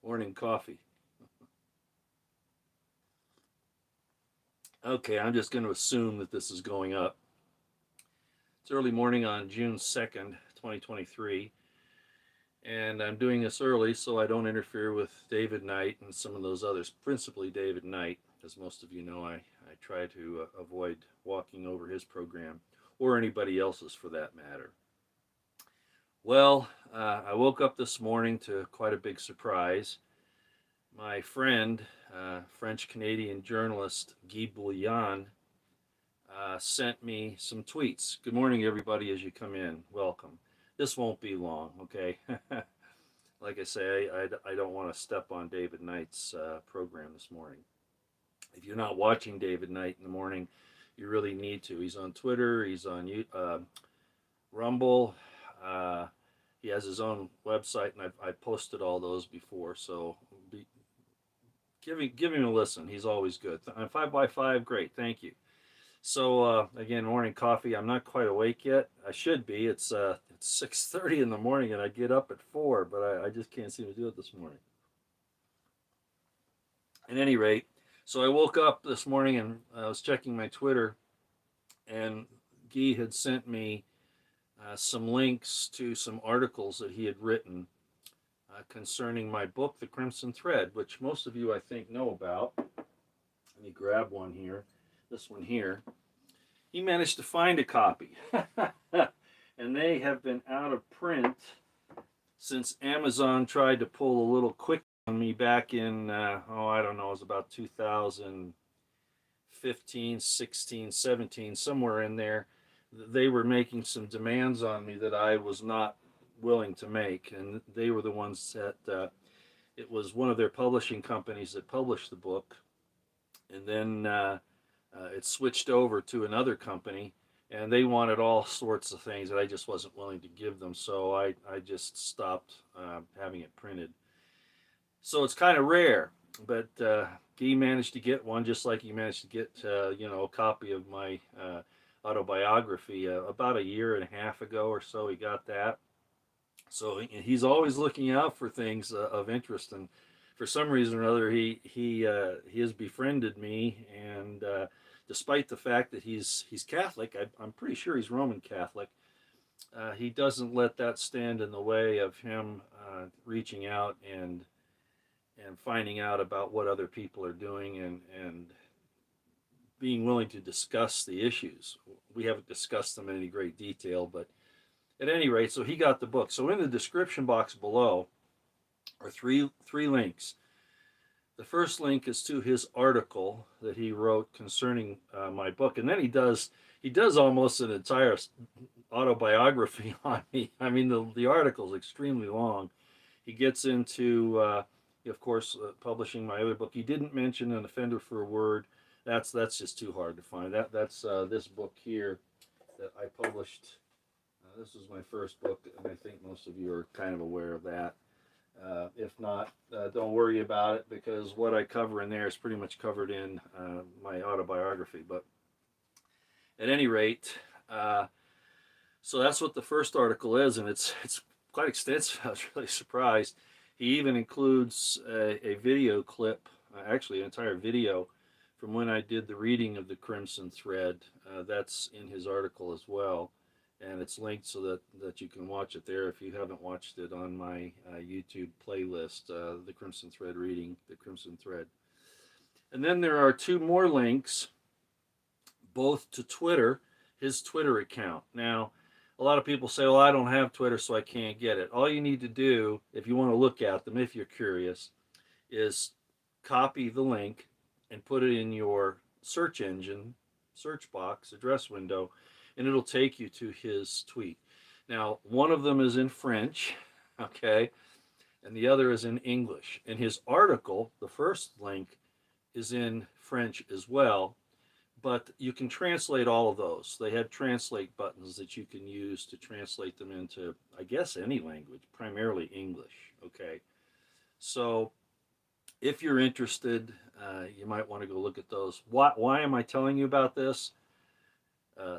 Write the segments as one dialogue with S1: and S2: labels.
S1: Morning coffee. Okay, I'm just going to assume that this is going up. It's early morning on June 2nd, 2023, and I'm doing this early so I don't interfere with David Knight and some of those others, principally David Knight. As most of you know, I try to avoid walking over his program or anybody else's for that matter. Well, I woke up this morning to quite a big surprise. My friend, French Canadian journalist Guy Boulianne, sent me some tweets. Good morning, everybody, as you come in. Welcome. This won't be long, okay? Like I say, I don't want to step on David Knight's program this morning. If you're not watching David Knight in the morning, you really need to. He's on Twitter, he's on Rumble. He has his own website, and I've posted all those before, so give him a listen. He's always good. I'm 5x5, great, thank you. So again, morning coffee. I'm not quite awake yet. I should be. It's 6:30 in the morning, and I get up at 4, but I just can't seem to do it this morning. At any rate, so I woke up this morning and I was checking my Twitter, and Guy had sent me some links to some articles that he had written concerning my book, The Crimson Thread, which most of you, I think, know about. Let me grab one here. This one here. He managed to find a copy. And they have been out of print since Amazon tried to pull a little quick on me back in, I don't know, it was about 2015, 16, 17, somewhere in there. They were making some demands on me that I was not willing to make. And they were the ones that, it was one of their publishing companies that published the book. And then it switched over to another company, and they wanted all sorts of things that I just wasn't willing to give them, so I just stopped having it printed. So it's kind of rare, but he managed to get one, just like he managed to get a copy of my autobiography about a year and a half ago or so. He got that. So he's always looking out for things of interest, and for some reason or other, he has befriended me, and despite the fact that he's Catholic, I'm pretty sure he's Roman Catholic. He doesn't let that stand in the way of him reaching out and finding out about what other people are doing, and being willing to discuss the issues. We haven't discussed them in any great detail, but at any rate, so he got the book. So in the description box below are three links. The first link is to his article that he wrote concerning my book, and then he does almost an entire autobiography on me. I mean, the article is extremely long. He gets into, of course, publishing my other book. He didn't mention An Offender for a Word. That's just too hard to find. That's this book here that I published. This was my first book, and I think most of you are kind of aware of that. If not, don't worry about it, because what I cover in there is pretty much covered in my autobiography. But at any rate, so that's what the first article is, and it's quite extensive. I was really surprised. He even includes a video clip, actually an entire video from when I did the reading of The Crimson Thread. That's in his article as well. And it's linked so that you can watch it there if you haven't watched it on my YouTube playlist, The Crimson Thread Reading, The Crimson Thread. And then there are two more links, both to Twitter, his Twitter account. Now, a lot of people say, well, I don't have Twitter, so I can't get it. All you need to do, if you want to look at them, if you're curious, is copy the link and put it in your search engine, search box, address window, and it'll take you to his tweet. Now, one of them is in French, okay, and the other is in English. And his article, the first link, is in French as well, but you can translate all of those. They have translate buttons that you can use to translate them into, I guess, any language, primarily English, okay? So if you're interested, you might want to go look at those. Why am I telling you about this?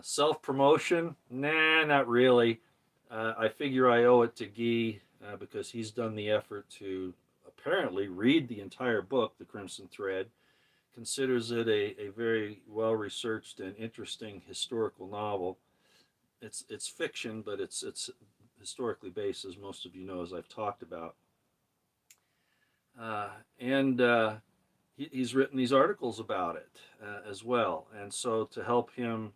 S1: Self-promotion? Nah, not really. I figure I owe it to Guy because he's done the effort to apparently read the entire book, The Crimson Thread, considers it a very well researched and interesting historical novel. It's fiction, but it's historically based, as most of you know, as I've talked about. And he's written these articles about it as well. And so to help him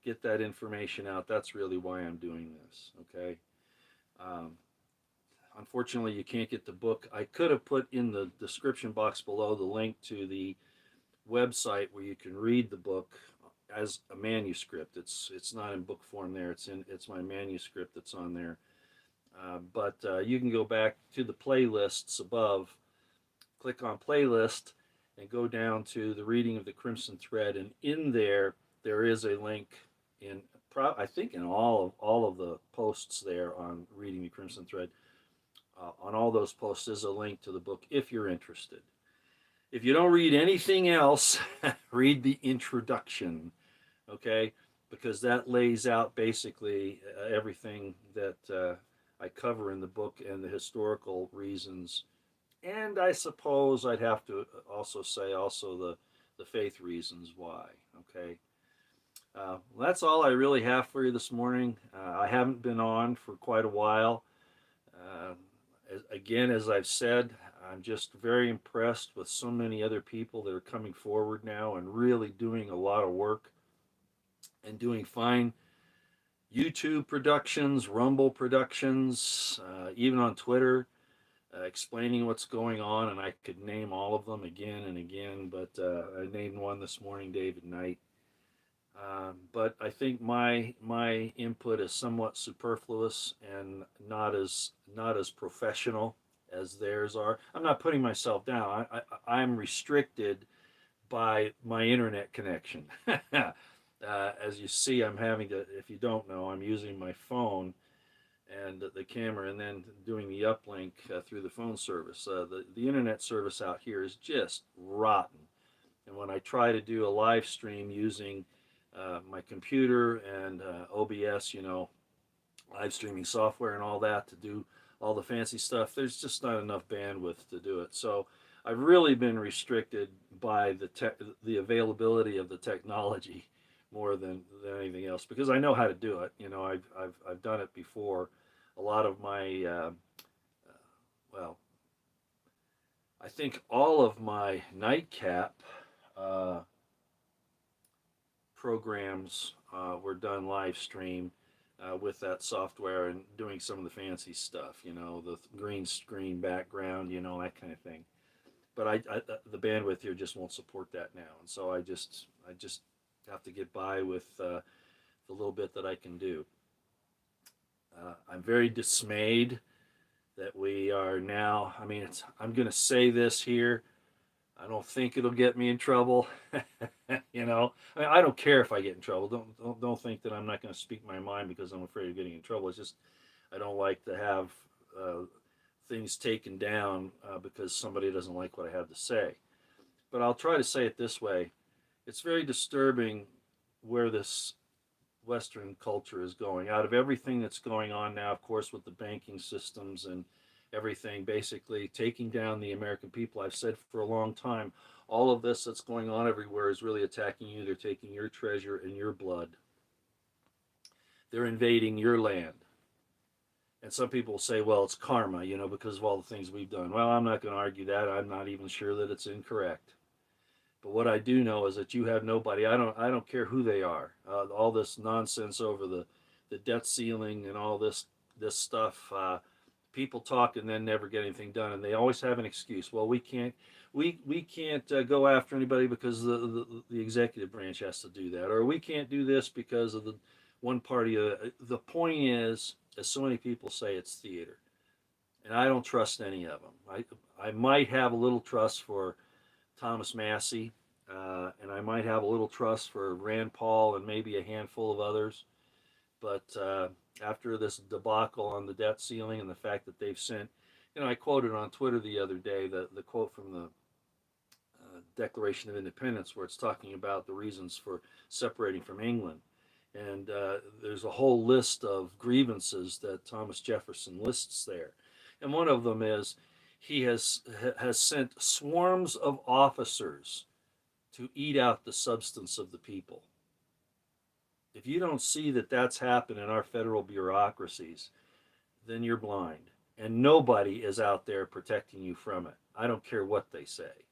S1: get that information out, that's really why I'm doing this. Okay. Um, Unfortunately, you can't get the book. I could have put in the description box below the link to the website where you can read the book as a manuscript. It's not in book form there. It's my manuscript that's on there. But you can go back to the playlists above, click on playlist, and go down to the reading of the Crimson Thread. And in there, there is a link in I think in all of the posts there on reading the Crimson Thread. On all those posts is a link to the book if you're interested. If you don't read anything else, read the introduction, okay? Because that lays out basically everything that I cover in the book and the historical reasons. And I suppose I'd have to also say the faith reasons why, okay? That's all I really have for you this morning. I haven't been on for quite a while. Uh, Again, as I've said, I'm just very impressed with so many other people that are coming forward now and really doing a lot of work and doing fine YouTube productions, Rumble productions, even on Twitter, explaining what's going on. And I could name all of them again and again, but I named one this morning, David Knight. But I think my input is somewhat superfluous and not as professional as theirs are. I'm not putting myself down. I'm restricted by my internet connection. As you see, I'm having to. If you don't know, I'm using my phone and the camera, and then doing the uplink through the phone service. The internet service out here is just rotten. And when I try to do a live stream using my computer and OBS, live streaming software and all that to do all the fancy stuff, there's just not enough bandwidth to do it. So I've really been restricted by the availability of the technology more than anything else, because I know how to do it. I've done it before. A lot of my well, I think all of my nightcap programs were done live stream with that software and doing some of the fancy stuff, the green screen background, that kind of thing. But the bandwidth here just won't support that now, and so I just have to get by with the little bit that I can do. I'm very dismayed that we are now. I mean, I'm going to say this here. I don't think it'll get me in trouble. I mean, I don't care if I get in trouble. Don't think that I'm not going to speak my mind because I'm afraid of getting in trouble. It's just I don't like to have things taken down because somebody doesn't like what I have to say. But I'll try to say it this way: it's very disturbing where this Western culture is going. Out of everything that's going on now, of course, with the banking systems and everything, basically taking down the American people. I've said for a long time, all of this that's going on everywhere is really attacking you. They're taking your treasure and your blood. They're invading your land. And some people say, well, it's karma, because of all the things we've done. Well, I'm not going to argue that. I'm not even sure that it's incorrect. But what I do know is that you have nobody. I don't care who they are. All this nonsense over the debt ceiling and all this stuff. People talk and then never get anything done, and they always have an excuse. Well, we can't go after anybody because the executive branch has to do that, or we can't do this because of the one party. The point is, as so many people say, it's theater, and I don't trust any of them. I might have a little trust for Thomas Massey, and I might have a little trust for Rand Paul and maybe a handful of others, but after this debacle on the debt ceiling and the fact that they've sent, I quoted on Twitter the other day the quote from the Declaration of Independence, where it's talking about the reasons for separating from England. And there's a whole list of grievances that Thomas Jefferson lists there. And one of them is he has sent swarms of officers to eat out the substance of the people. If you don't see that that's happened in our federal bureaucracies, then you're blind. And nobody is out there protecting you from it. I don't care what they say.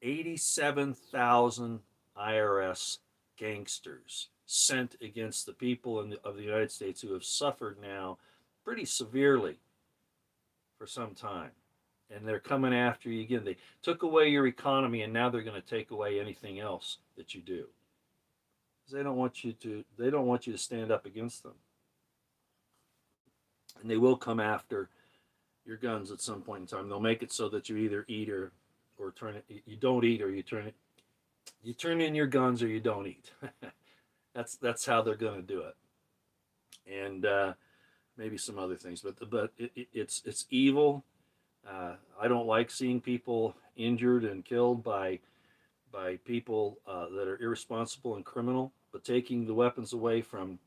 S1: 87,000 IRS gangsters sent against the people of the United States who have suffered now pretty severely for some time. And they're coming after you again. They took away your economy, and now they're going to take away anything else that you do. They don't want you to stand up against them. And they will come after your guns at some point in time. They'll make it so that you either eat or turn it. You don't eat, or you turn it. You turn in your guns, or you don't eat. That's how they're going to do it. And maybe some other things, but it's evil. I don't like seeing people injured and killed by people that are irresponsible and criminal. But taking the weapons away from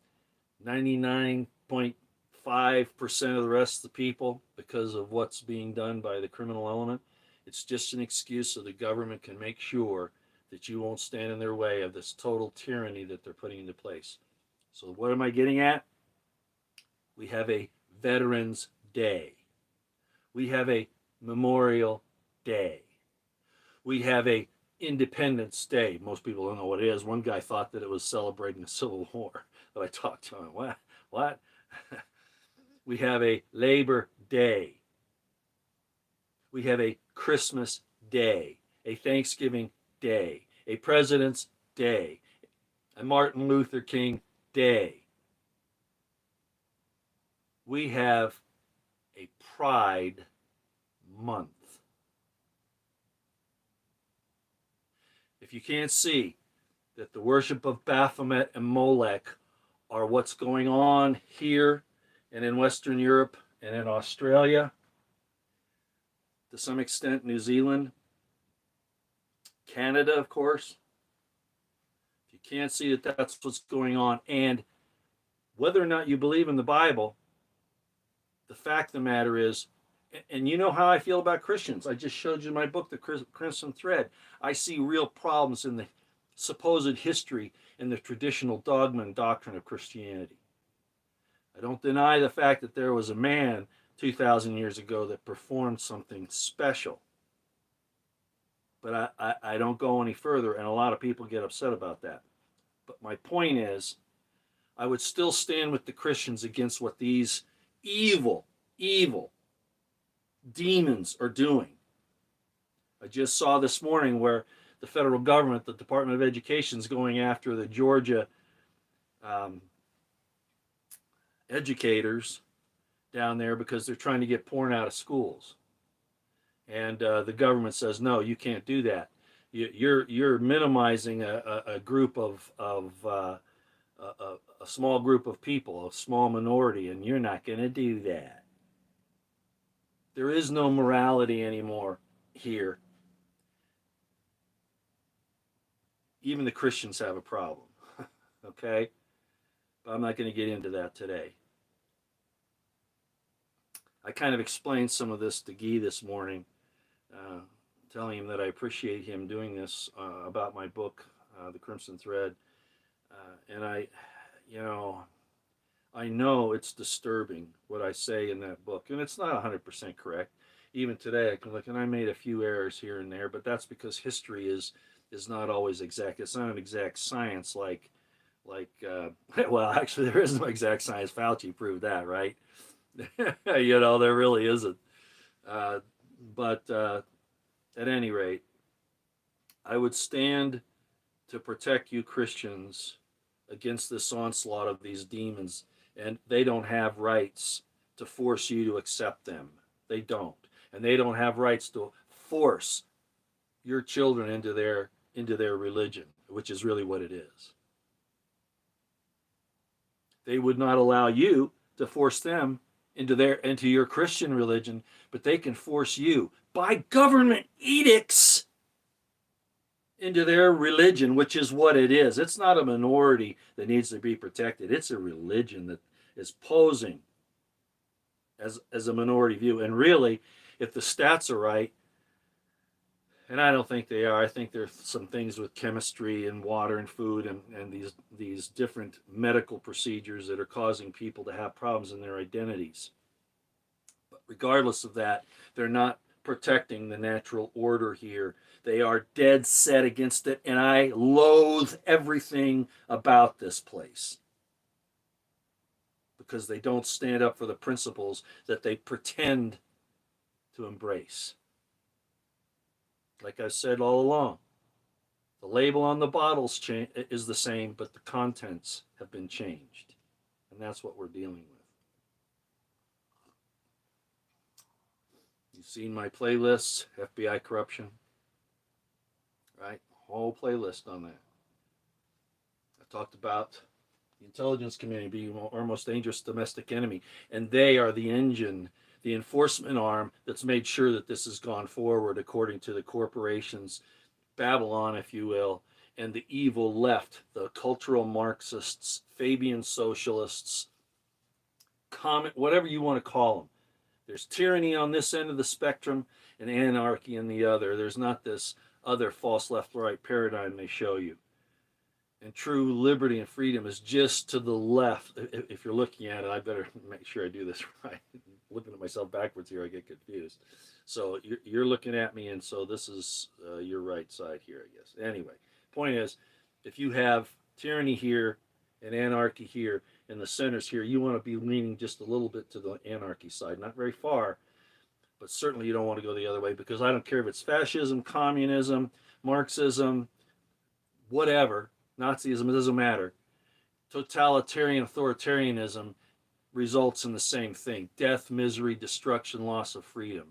S1: 99.5% of the rest of the people because of what's being done by the criminal element, it's just an excuse so the government can make sure that you won't stand in their way of this total tyranny that they're putting into place. So what am I getting at? We have a Veterans Day. We have a Memorial Day. We have a Independence Day. Most people don't know what it is. One guy thought that it was celebrating the Civil War that I talked to him. What? We have a Labor Day. We have a Christmas Day, a Thanksgiving Day, a President's Day, a Martin Luther King Day. We have a Pride Month. If you can't see that the worship of Baphomet and Molech are what's going on here and in Western Europe and in Australia, to some extent New Zealand, Canada, of course, if you can't see that that's what's going on, and whether or not you believe in the Bible, the fact of the matter is, and you know how I feel about Christians. I just showed you my book, The Crimson Thread. I see real problems in the supposed history and the traditional dogma and doctrine of Christianity. I don't deny the fact that there was a man 2,000 years ago that performed something special. But I don't go any further, and a lot of people get upset about that. But my point is, I would still stand with the Christians against what these evil demons are doing. I just saw this morning where the federal government, the Department of Education, is going after the Georgia educators down there because they're trying to get porn out of schools. And the government says, no, you can't do that. You're minimizing a group of a small group of people, a small minority, and you're not going to do that. There is no morality anymore here. Even the Christians have a problem, okay? But I'm not going to get into that today. I kind of explained some of this to Guy this morning, telling him that I appreciate him doing this about my book, The Crimson Thread. And I know it's disturbing what I say in that book, and it's not 100% correct. Even today, I can look, and I made a few errors here and there, but that's because history is not always exact. It's not an exact science like well, actually, there is no exact science. Fauci proved that, right? There really isn't. But at any rate, I would stand to protect you Christians against this onslaught of these demons, and they don't have rights to force you to accept them. They don't. And they don't have rights to force your children into their religion, which is really what it is. They would not allow you to force them into your Christian religion, but they can force you by government edicts into their religion, which is what it is. It's not a minority that needs to be protected. It's a religion that is posing as a minority view. And really, if the stats are right, and I don't think they are. I think there's some things with chemistry and water and food and these different medical procedures that are causing people to have problems in their identities. But regardless of that, they're not protecting the natural order here. They are dead set against it, and I loathe everything about this place because they don't stand up for the principles that they pretend to embrace. Like I've said all along, the label on the bottles is the same, but the contents have been changed. And that's what we're dealing with. You've seen my playlists, FBI corruption, right? Whole playlist on that. I talked about the intelligence community being our most dangerous domestic enemy, and they are the engine, the enforcement arm that's made sure that this has gone forward according to the corporations, Babylon, if you will, and the evil left, the cultural Marxists, Fabian socialists, whatever you want to call them. There's tyranny on this end of the spectrum and anarchy in the other. There's not this other false left-right paradigm they show you. And true liberty and freedom is just to the left. If you're looking at it, I better make sure I do this right. Looking at myself backwards here, I get confused. So you're looking at me, and so this is your right side here, I guess. Anyway, point is, if you have tyranny here and anarchy here, and the centers here, you want to be leaning just a little bit to the anarchy side. Not very far, but certainly you don't want to go the other way, because I don't care if it's fascism, communism, Marxism, whatever, Nazism, it doesn't matter. Totalitarian authoritarianism results in the same thing: death, misery, destruction, loss of freedom.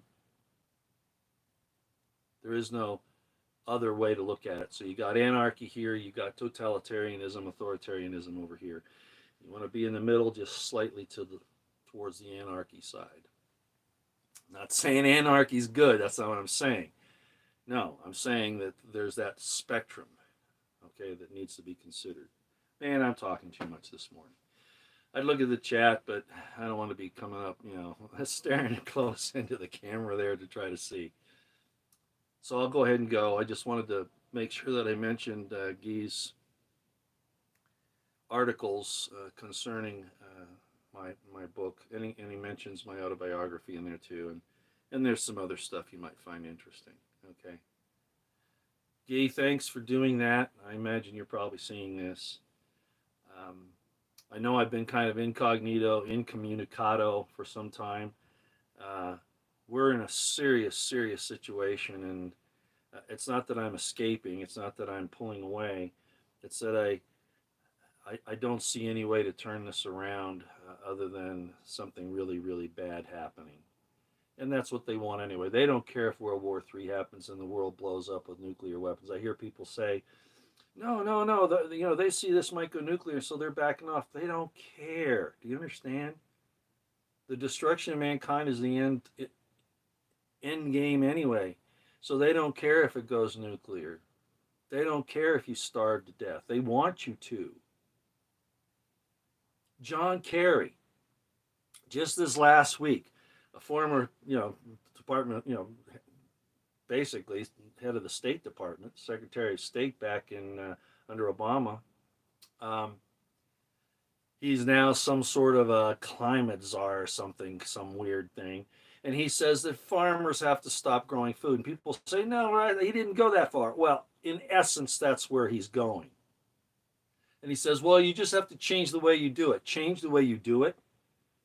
S1: There is no other way to look at it. So you got anarchy here, you got totalitarianism, authoritarianism over here. You want to be in the middle, just slightly towards the anarchy side. I'm not saying anarchy is good. That's not what I'm saying. No, I'm saying that there's that spectrum, okay, that needs to be considered. Man, I'm talking too much this morning. I'd look at the chat, but I don't want to be coming up, staring close into the camera there to try to see. So I'll go ahead and go. I just wanted to make sure that I mentioned Guy's articles concerning my book, and he mentions my autobiography in there too, and there's some other stuff you might find interesting. Okay, Guy, thanks for doing that. I imagine you're probably seeing this. I know I've been kind of incognito, incommunicado for some time. We're in a serious situation, and it's not that I'm escaping. It's not that I'm pulling away. It's that I don't see any way to turn this around other than something really bad happening. And that's what they want anyway. They don't care if World War III happens and the world blows up with nuclear weapons. I hear people say, no, they see this might go nuclear, so they're backing off. They don't care. Do you understand? The destruction of mankind is the end game anyway. So they don't care if it goes nuclear. They don't care if you starve to death. They want you to. John Kerry, just this last week, a former, department, basically head of the State Department, Secretary of State back in under Obama. He's now some sort of a climate czar or something, some weird thing. And he says that farmers have to stop growing food. And people say, no, right, he didn't go that far. Well, in essence, that's where he's going. And he says, well, you just have to change the way you do it. Change the way you do it.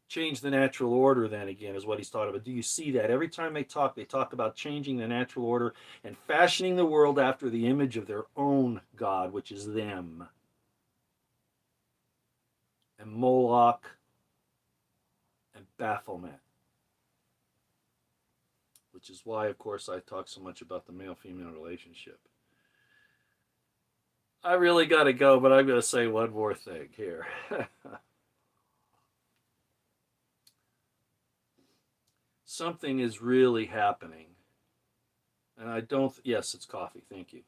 S1: Change the natural order, then again, is what he's talking about. Do you see that? Every time they talk about changing the natural order and fashioning the world after the image of their own God, which is them. And Moloch and Baphomet. Which is why, of course, I talk so much about the male-female relationship. I really got to go, but I'm going to say one more thing here. Something is really happening. And I don't, yes, it's coffee, thank you.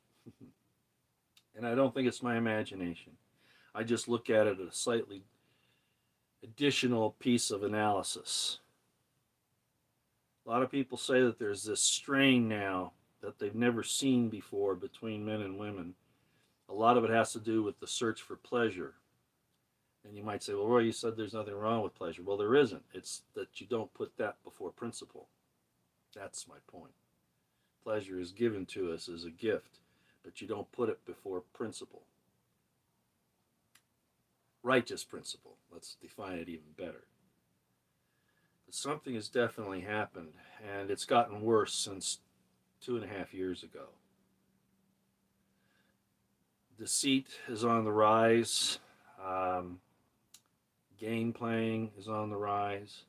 S1: And I don't think it's my imagination. I just look at it as a slightly additional piece of analysis. A lot of people say that there's this strain now that they've never seen before between men and women. A lot of it has to do with the search for pleasure. And you might say, well, Roy, you said there's nothing wrong with pleasure. Well, there isn't. It's that you don't put that before principle. That's my point. Pleasure is given to us as a gift, but you don't put it before principle. Righteous principle. Let's define it even better. But something has definitely happened, and it's gotten worse since 2.5 years ago. Deceit is on the rise. Game playing is on the rise.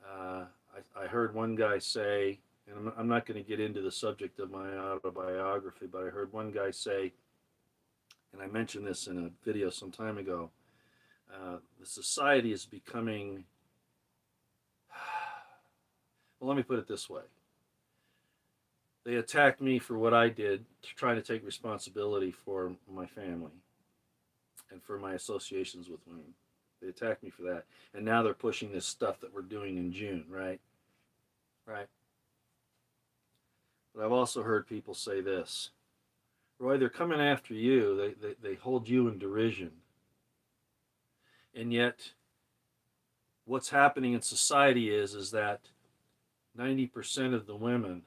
S1: I heard one guy say, and I'm not going to get into the subject of my autobiography, but I heard one guy say, and I mentioned this in a video some time ago, the society is becoming, well, let me put it this way. They attacked me for what I did, trying to take responsibility for my family and for my associations with women. They attacked me for that. And now they're pushing this stuff that we're doing in June, right? Right. But I've also heard people say this, Roy, they're coming after you. They hold you in derision. And yet, what's happening in society is that 90% of the women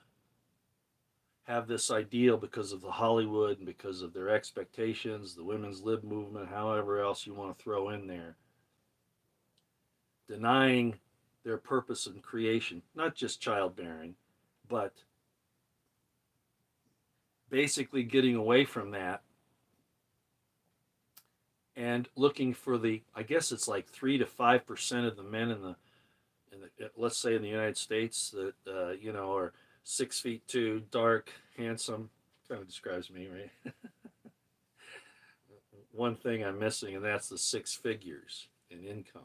S1: have this ideal because of the Hollywood and because of their expectations, the women's lib movement, however else you want to throw in there, denying their purpose in creation, not just childbearing, but basically getting away from that and looking for the, I guess it's like 3 to 5% of the men in the let's say in the United States that are 6'2", dark, handsome. Kind of describes me, right? One thing I'm missing, and that's the 6 figures in income.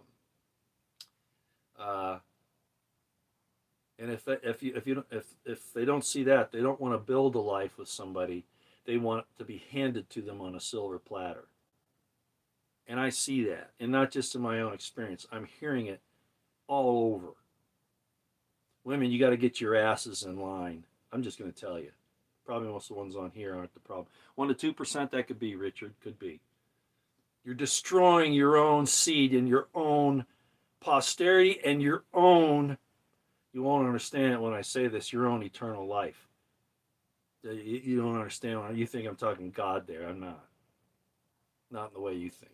S1: And if they don't see that, they don't want to build a life with somebody. They want it to be handed to them on a silver platter. And I see that, and not just in my own experience. I'm hearing it all over. Women, you got to get your asses in line. I'm just going to tell you. Probably most of the ones on here aren't the problem. 1 to 2% that could be, Richard, could be. You're destroying your own seed and your own posterity and your own, you won't understand it when I say this, your own eternal life. You don't understand when you think I'm talking God there. I'm not. Not in the way you think.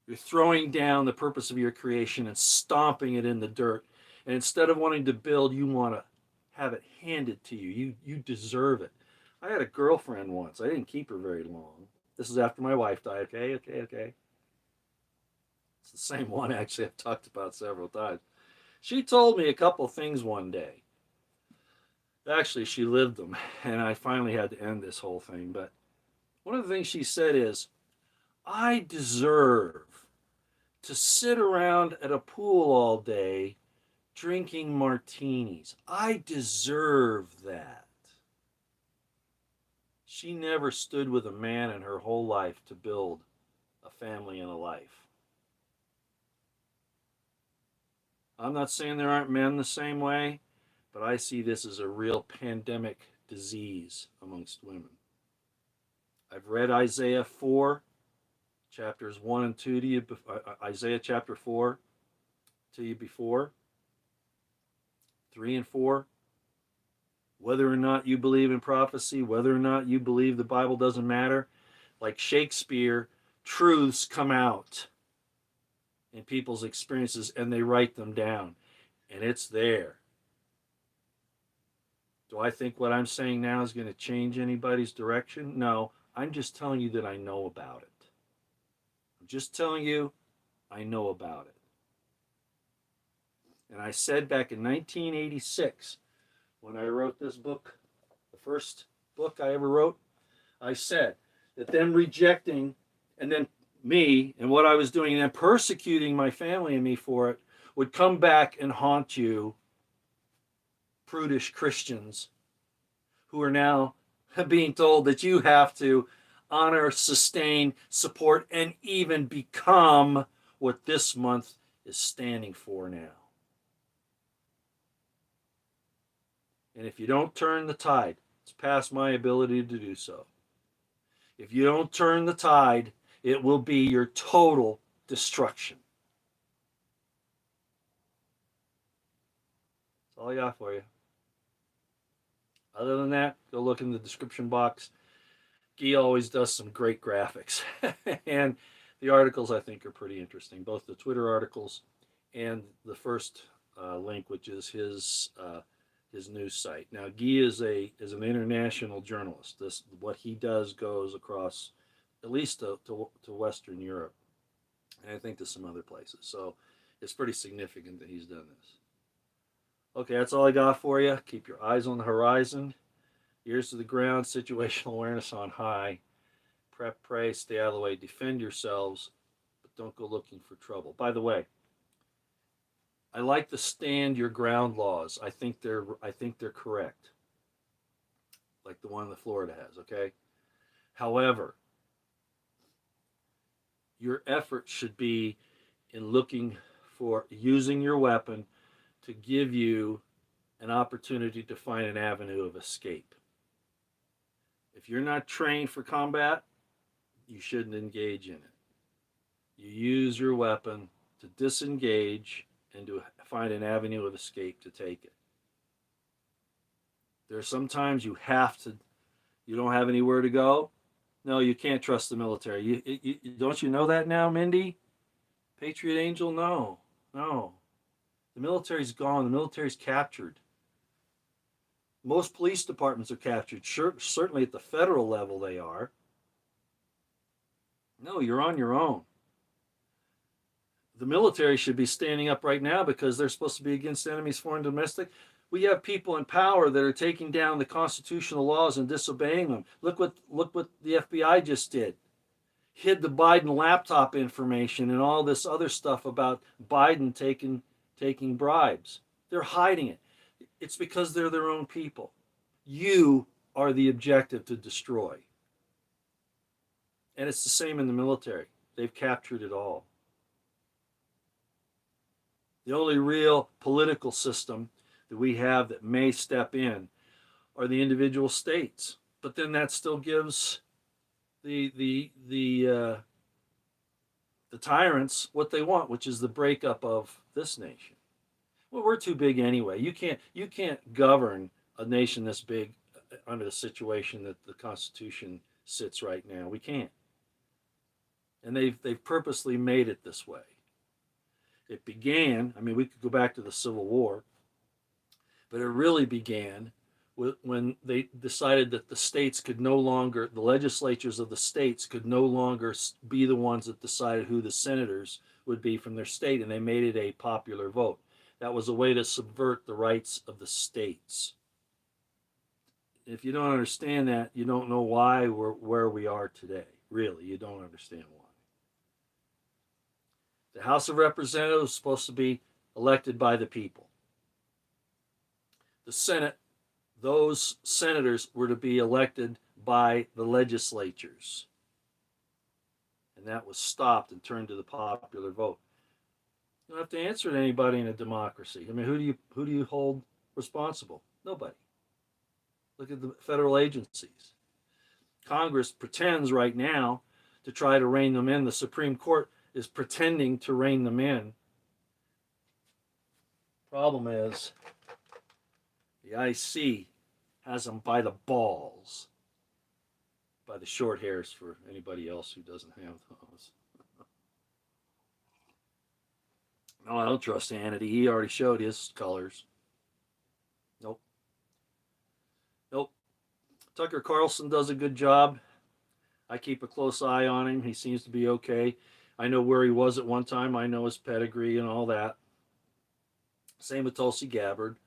S1: You're throwing down the purpose of your creation and stomping it in the dirt. And instead of wanting to build, you want to have it handed to you. You deserve it. I had a girlfriend once. I didn't keep her very long. This is after my wife died. Okay. It's the same one, actually, I've talked about several times. She told me a couple things one day. Actually, she lived them, and I finally had to end this whole thing. But one of the things she said is, I deserve to sit around at a pool all day drinking martinis. I deserve that. She never stood with a man in her whole life to build a family and a life. I'm not saying there aren't men the same way, but I see this as a real pandemic disease amongst women. I've read Isaiah 4, chapters 1 and 2 to you, Isaiah chapter 4 to you before, 3 and 4. Whether or not you believe in prophecy, whether or not you believe the Bible doesn't matter, like Shakespeare, truths come out in people's experiences and they write them down, and it's there. Do I think what I'm saying now is going to change anybody's direction? No, I'm just telling you that I know about it. I'm just telling you I know about it. And I said back in 1986, when I wrote this book, the first book I ever wrote, I said that them rejecting and then me and what I was doing and then persecuting my family and me for it would come back and haunt you, prudish Christians, who are now being told that you have to honor, sustain, support, and even become what this month is standing for now. And if you don't turn the tide, it's past my ability to do so. If you don't turn the tide, it will be your total destruction. That's all I got for you. Other than that, go look in the description box. Guy always does some great graphics. And the articles I think are pretty interesting, both the Twitter articles and the first link, which is his news site. Now, Guy is an international journalist. What he does goes across at least to Western Europe, and I think to some other places. So it's pretty significant that he's done this. Okay, that's all I got for you. Keep your eyes on the horizon, ears to the ground, situational awareness on high. Prep, pray, stay out of the way, defend yourselves, but don't go looking for trouble. By the way, I like the stand your ground laws. I think they're correct, like the one that Florida has. Okay, however, your effort should be in looking for using your weapon to give you an opportunity to find an avenue of escape. If you're not trained for combat, you shouldn't engage in it. You use your weapon to disengage and to find an avenue of escape to take it. There are some times you don't have anywhere to go. No, you can't trust the military. Don't you know that now, Mindy? Patriot Angel? No. The military's gone. The military's captured. Most police departments are captured. Certainly at the federal level they are. No, you're on your own. The military should be standing up right now because they're supposed to be against enemies, foreign and domestic. We have people in power that are taking down the constitutional laws and disobeying them. Look what the FBI just did. Hid the Biden laptop information and all this other stuff about Biden taking bribes. They're hiding it. It's because they're their own people. You are the objective to destroy. And it's the same in the military. They've captured it all. The only real political system that we have that may step in are the individual states. But then that still gives the tyrants what they want, which is the breakup of this nation. Well, we're too big anyway. You can't govern a nation this big under the situation that the Constitution sits right now. We can't. And they've purposely made it this way. It began, we could go back to the Civil War, but it really began when they decided that the legislatures of the states could no longer be the ones that decided who the senators would be from their state, and they made it a popular vote. That was a way to subvert the rights of the states. If you don't understand that, you don't know why we're where we are today. Really, you don't understand why. The House of Representatives is supposed to be elected by the people. The Senate, those senators were to be elected by the legislatures. And that was stopped and turned to the popular vote. You don't have to answer to anybody in a democracy. Who do you hold responsible? Nobody. Look at the federal agencies. Congress pretends right now to try to rein them in. The Supreme Court is pretending to rein them in. Problem is, the IC has them by the balls, by the short hairs for anybody else who doesn't have those. No, I don't trust Hannity. He already showed his colors. Nope. Tucker Carlson does a good job. I keep a close eye on him. He seems to be okay. I know where he was at one time. I know his pedigree and all that. Same with Tulsi Gabbard,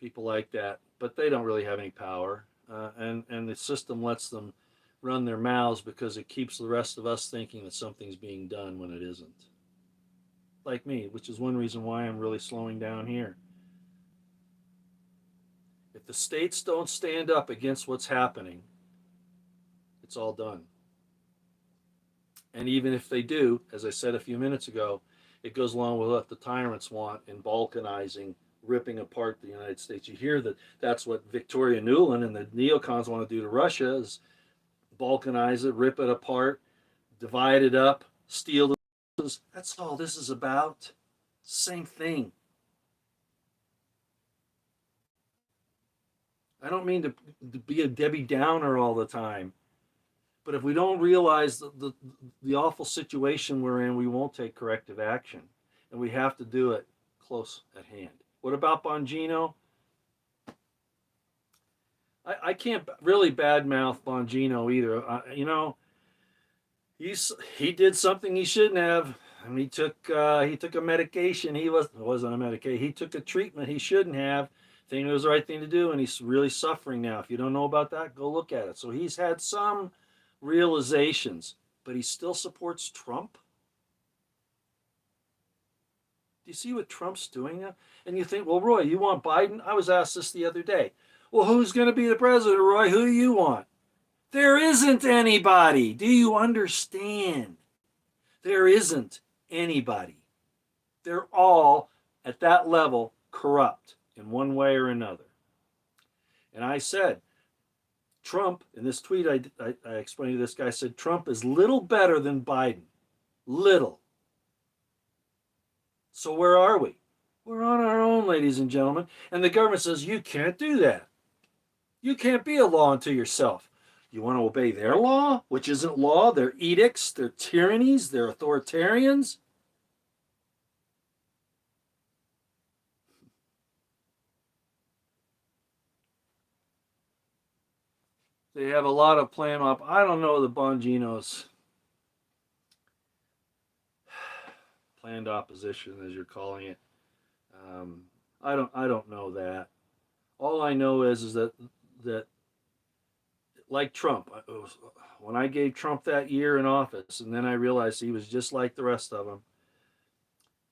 S1: people like that. But they don't really have any power. And the system lets them run their mouths because it keeps the rest of us thinking that something's being done when it isn't. Like me, which is one reason why I'm really slowing down here. If the states don't stand up against what's happening, it's all done. And even if they do, as I said a few minutes ago, it goes along with what the tyrants want in balkanizing, ripping apart the United States. You hear that that's what Victoria Nuland and the neocons want to do to Russia is balkanize it, rip it apart, divide it up, steal the resources. That's all this is about. Same thing. I don't mean to be a Debbie Downer all the time, but if we don't realize the awful situation we're in, we won't take corrective action. And we have to do it close at hand. What about Bongino? I can't really badmouth Bongino either. He did something he shouldn't have. I mean, he took a medication. It wasn't a medication. He took a treatment he shouldn't have. Thinking it was the right thing to do, and he's really suffering now. If you don't know about that, go look at it. So he's had some realizations, but he still supports Trump. Do you see what Trump's doing now? And you think, well, Roy, you want Biden? I was asked this the other day. Well, who's going to be the president, Roy? Who do you want? There isn't anybody. Do you understand? There isn't anybody. They're all at that level corrupt in one way or another. And I said, Trump, in this tweet I explained to this guy, said Trump is little better than Biden. Little. So where are we? We're on our own, ladies and gentlemen. And the government says, you can't do that. You can't be a law unto yourself. You want to obey their law, which isn't law, their edicts, their tyrannies, their authoritarians. They have a lot of plan up. I don't know the Bonginos planned opposition, as you're calling it. I don't know that. All I know is that like Trump, when I gave Trump that year in office, and then I realized he was just like the rest of them.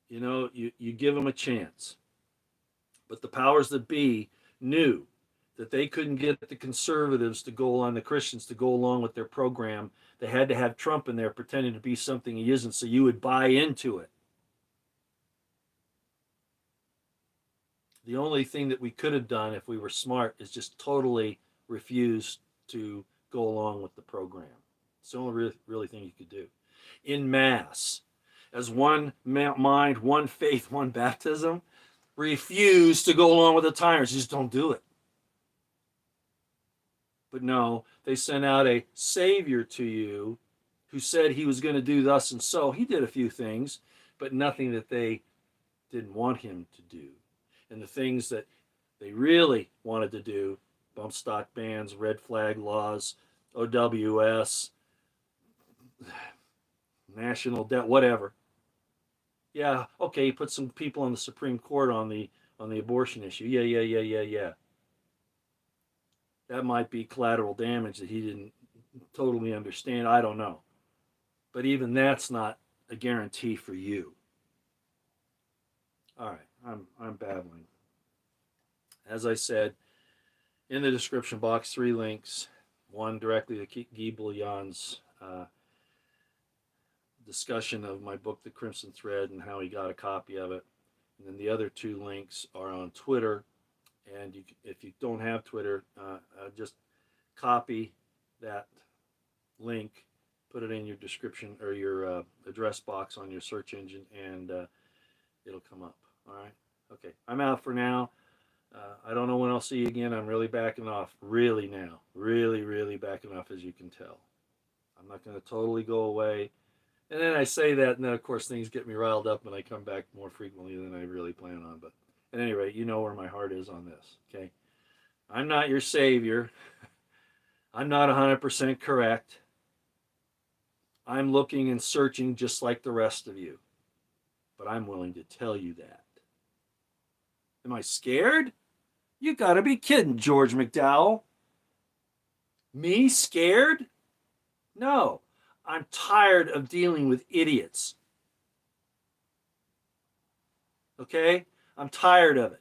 S1: You know, you give him a chance, but the powers that be knew that they couldn't get the conservatives to go along, the Christians to go along with their program. They had to have Trump in there pretending to be something he isn't, so you would buy into it. The only thing that we could have done if we were smart is just totally refuse to go along with the program. It's the only really thing you could do. In mass, as one mind, one faith, one baptism, refuse to go along with the tyrants. Just don't do it. But no, they sent out a savior to you who said he was going to do thus and so. He did a few things, but nothing that they didn't want him to do. And the things that they really wanted to do, bump stock bans, red flag laws, OWS, national debt, whatever. Yeah, okay, he put some people on the Supreme Court on the abortion issue. Yeah. That might be collateral damage that he didn't totally understand. I don't know. But even that's not a guarantee for you. All right, I'm babbling. As I said, in the description box, 3 links. One directly to Guy Boulianne's discussion of my book, The Crimson Thread, and how he got a copy of it. And then the other 2 links are on Twitter. And if you don't have Twitter, just copy that link, put it in your description or your address box on your search engine, and it'll come up. All right? Okay, I'm out for now. I don't know when I'll see you again. I'm really backing off. Really now. Really backing off, as you can tell. I'm not going to totally go away. And then I say that, and then, of course, things get me riled up, and I come back more frequently than I really plan on. But at any rate, you know where my heart is on this, okay? I'm not your savior. I'm not 100% correct. I'm looking and searching just like the rest of you. But I'm willing to tell you that. Am I scared? You gotta be kidding, George McDowell. Me scared? No. I'm tired of dealing with idiots. Okay? I'm tired of it.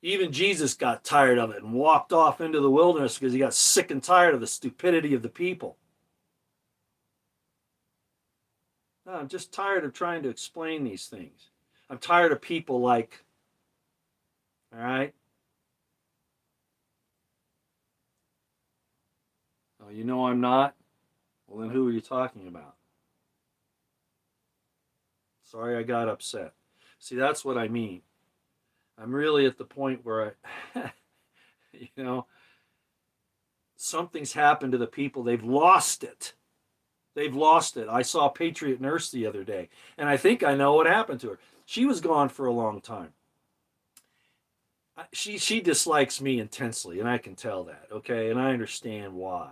S1: Even Jesus got tired of it and walked off into the wilderness because he got sick and tired of the stupidity of the people. No, I'm just tired of trying to explain these things. I'm tired of people like, all right, oh, you know I'm not? Well, then who are you talking about? Sorry I got upset. See, that's what I mean. I'm really at the point where I, you know, something's happened to the people. They've lost it. They've lost it. I saw a Patriot nurse the other day, and I think I know what happened to her. She was gone for a long time. She dislikes me intensely, and I can tell that. Okay, and I understand why.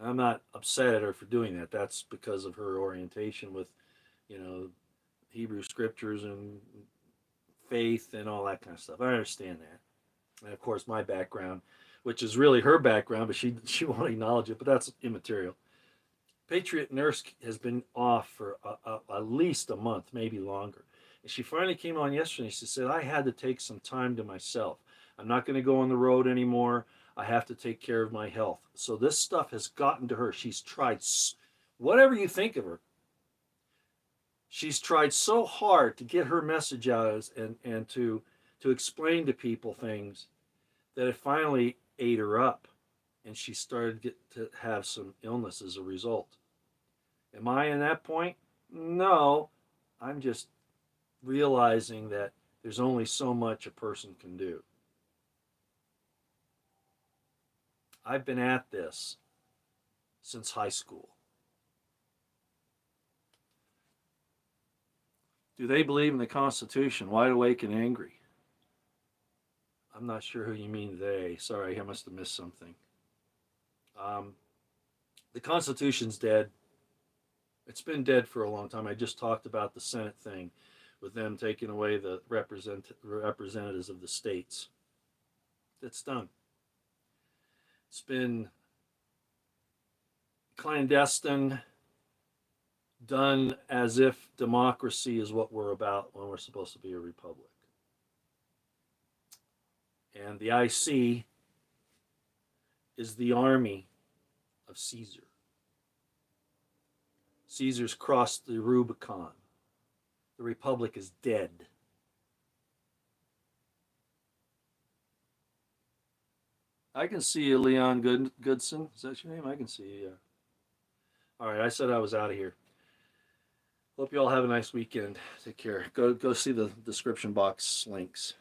S1: I'm not upset at her for doing that. That's because of her orientation with, you know, Hebrew scriptures and faith and all that kind of stuff. I understand that. And of course, my background, which is really her background, but she won't acknowledge it. But that's immaterial. Patriot Nurse has been off for at least a month, maybe longer. And she finally came on yesterday. She said, I had to take some time to myself. I'm not going to go on the road anymore. I have to take care of my health. So this stuff has gotten to her. She's tried, whatever you think of her, she's tried so hard to get her message out and to explain to people things that it finally ate her up. And she started to have some illness as a result. Am I in that point? No. I'm just realizing that there's only so much a person can do. I've been at this since high school. Do they believe in the Constitution? Wide awake and angry. I'm not sure who you mean they. Sorry, I must have missed something. Um, the Constitution's dead. It's been dead for a long time. I just talked about the Senate thing with them taking away the representatives of the states. It's done. It's been clandestine, done as if democracy is what we're about when we're supposed to be a republic. And the IC is the army of Caesar. Caesar's crossed the Rubicon. The republic is dead. I can see you, Leon Goodson. Is that your name? I can see you. Yeah. All right, I said I was out of here. Hope you all have a nice weekend. Take care. Go see the description box links.